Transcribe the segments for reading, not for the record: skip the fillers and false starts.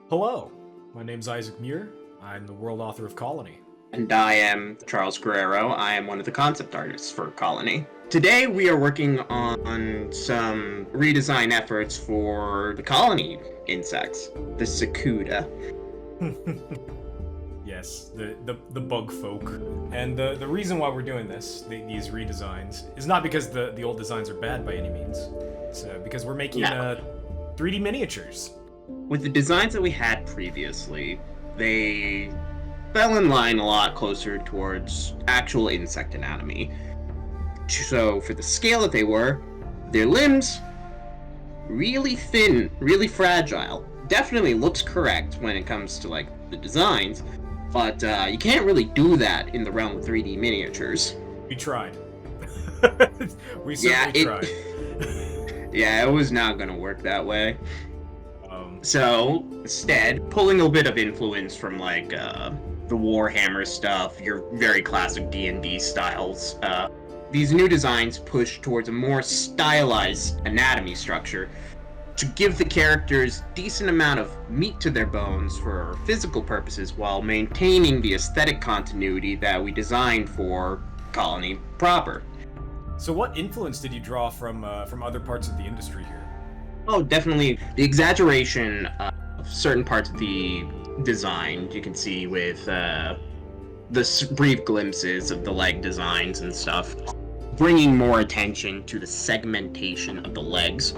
Hello, my name's Isaac Muir. I'm the world author of Colony. And I am Charles Guerrero. I am one of the concept artists for Colony. Today we are working on some redesign efforts for the colony insects, the Sekuta. Yes, the bug folk. And the reason why we're doing these redesigns, is not because the old designs are bad by any means. It's because we're making 3D miniatures. With the designs that we had previously, they fell in line a lot closer towards actual insect anatomy. So for the scale that they were, their limbs, really thin, really fragile. Definitely looks correct when it comes to like the designs, but you can't really do that in the realm of 3D miniatures. We tried. We certainly tried. Yeah, it was not gonna work that way. So instead, pulling a bit of influence from like the Warhammer stuff, your very classic D&D styles, these new designs push towards a more stylized anatomy structure to give the characters decent amount of meat to their bones for physical purposes while maintaining the aesthetic continuity that we designed for Colony proper. So what influence did you draw from other parts of the industry here? Oh, definitely the exaggeration of certain parts of the design you can see with the brief glimpses of the leg designs and stuff, bringing more attention to the segmentation of the legs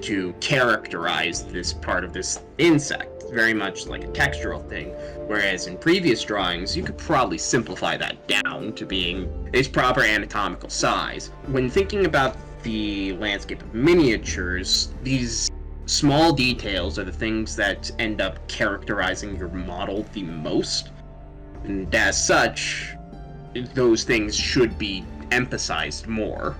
to characterize this part of this insect, very much like a textural thing, whereas in previous drawings you could probably simplify that down to being its proper anatomical size. When thinking about the landscape of miniatures, these small details are the things that end up characterizing your model the most, and as such, those things should be emphasized more.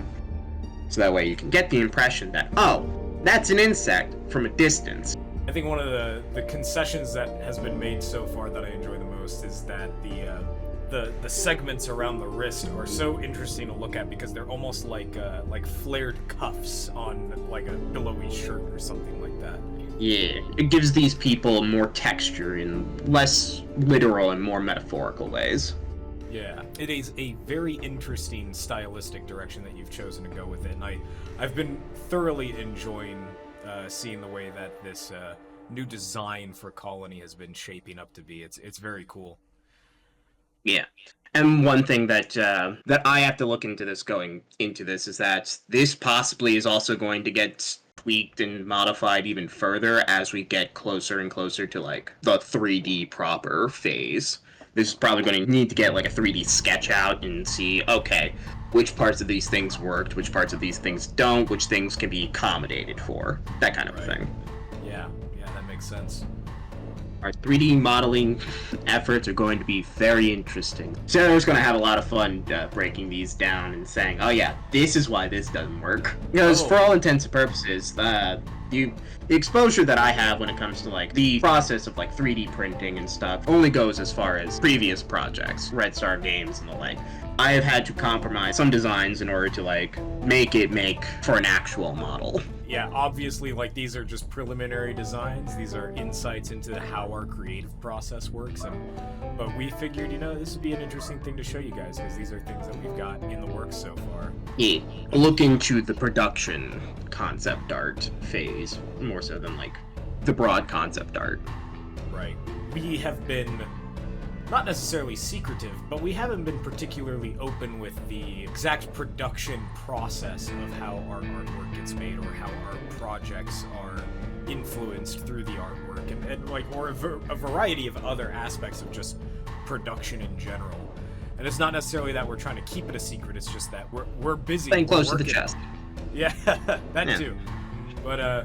So that way you can get the impression that, oh, that's an insect from a distance. I think one of the concessions that has been made so far that I enjoy the most is that the segments around the wrist are so interesting to look at because they're almost like flared cuffs on like a billowy shirt or something like that. Yeah, it gives these people more texture in less literal and more metaphorical ways. Yeah, it is a very interesting stylistic direction that you've chosen to go with it, and I've been thoroughly enjoying seeing the way that this new design for Colony has been shaping up to be. It's very cool. Yeah, and one thing that that I have to look into this going into this is that this possibly is also going to get tweaked and modified even further as we get closer and closer to like the 3D proper phase. This is probably going to need to get like a 3D sketch out and see, okay, which parts of these things worked, which parts of these things don't, which things can be accommodated for, that kind of thing. Yeah, that makes sense. Our 3D modeling efforts are going to be very interesting. Sarah's going to have a lot of fun breaking these down and saying, oh yeah, this is why this doesn't work. Because for all intents and purposes, the exposure that I have when it comes to like the process of like 3D printing and stuff only goes as far as previous projects, Red Star games and the like. I have had to compromise some designs in order to like make for an actual model. Yeah, obviously, like, these are just preliminary designs. These are insights into how our creative process works. But we figured, this would be an interesting thing to show you guys, because these are things that we've got in the works so far. Yeah, look into the production concept art phase, more so than, like, the broad concept art. Right. We have been not necessarily secretive, but we haven't been particularly open with the exact production process of how our artwork gets made or how our projects are influenced through the artwork or a variety of other aspects of just production in general. And it's not necessarily that we're trying to keep it a secret, it's just that we're busy. Staying close to the chest. Yeah, that too. But I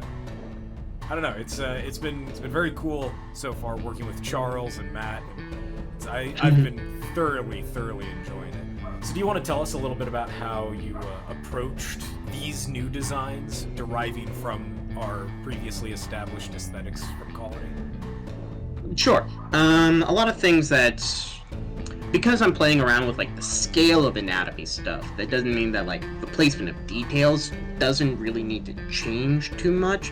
don't know, it's been very cool so far working with Charles and Matt, and I've been thoroughly enjoying it. So do you want to tell us a little bit about how you approached these new designs deriving from our previously established aesthetics from Colony? Sure. A lot of things that, because I'm playing around with like the scale of anatomy stuff, that doesn't mean that like the placement of details doesn't really need to change too much.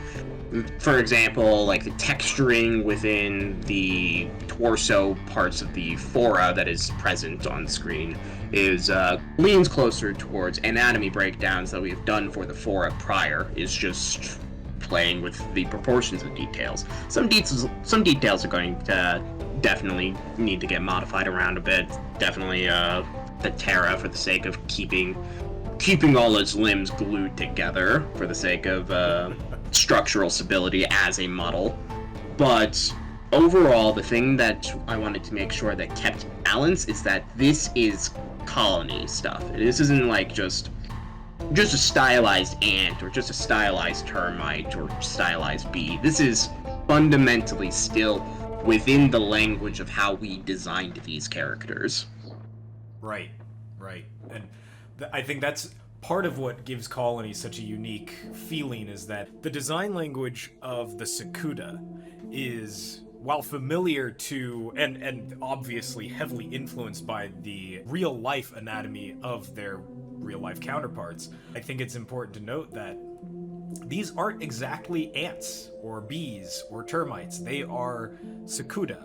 For example, like the texturing within the torso parts of the fora that is present on screen is leans closer towards anatomy breakdowns that we've done for the fora prior. Is just playing with the proportions of details. Some details are going to definitely need to get modified around a bit. Definitely the Terra, for the sake of keeping all its limbs glued together for the sake of structural stability as a model. But overall, the thing that I wanted to make sure that kept balance is that this is colony stuff. This isn't like just a stylized ant or just a stylized termite or stylized bee. This is fundamentally still within the language of how we designed these characters. Right. And I think that's part of what gives Colony such a unique feeling, is that the design language of the Sekuta is, while familiar to and obviously heavily influenced by the real life anatomy of their real life counterparts, I think it's important to note that these aren't exactly ants or bees or termites. They are Sekuta.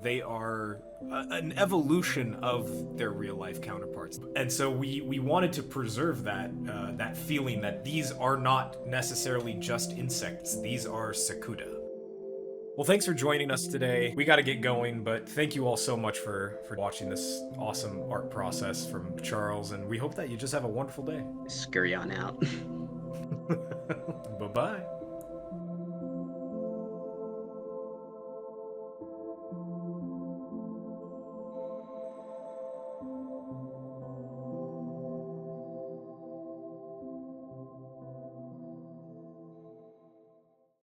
They are an evolution of their real life counterparts. And so we wanted to preserve that feeling that these are not necessarily just insects. These are Sekuta. Well, thanks for joining us today. We got to get going, but thank you all so much for watching this awesome art process from Charles, and we hope that you just have a wonderful day. Scurry on out. Bye-bye.